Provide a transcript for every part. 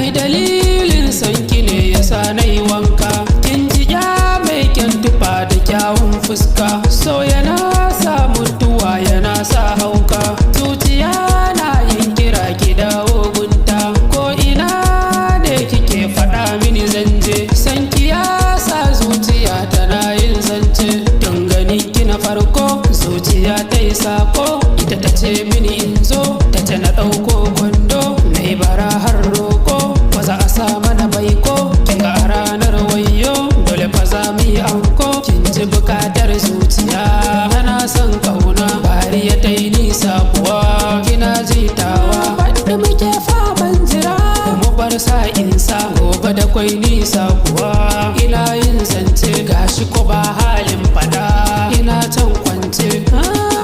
ai dalilin sanki ne yasa nayi wanka. Kin ji ya mai kyan tufa da kyawun fuska, so yana sa mutuwa yana sa hauka. Zuciya na yin kira ki dawo gunta, ko ina ne kike faɗa mini zanje. Sanki ya sa zuciya tana yin zance, tun gani kina farko zuciya ta yi sako. Ita ta ce mini in zo, ta ce na ɗauko kwando, na yi bara har roko, waza a sa mana baiko. Kin ga a ranar wayo dole fa za mu yi anko. Kin ji bukatar zuciya tana son kauna, bariya ta yi nisa kuwa kina jitawa. Wadda muke faman jira mu bar sa'insa, gobe da kwai nisa kuwa ina yin zance. Gashi ko ba halin fada ina can kwance,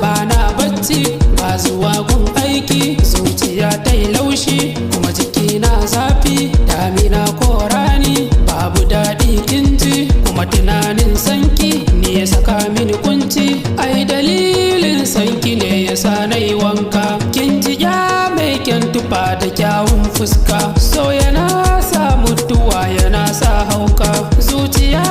ba na bacci ba zuwa gun aiki. Zuciya ta yi laushi kuma jiki na zafi, damina ko rani babu daɗi kinji, kuma tunanin sanki ne ya saka mini kunci. Ai dalilin sanki ne yasa nayi wanka. Kin ji ya mai kyan tufa da kyawun fuska, so yana sa mutuwa yana sa hauka. Zuciya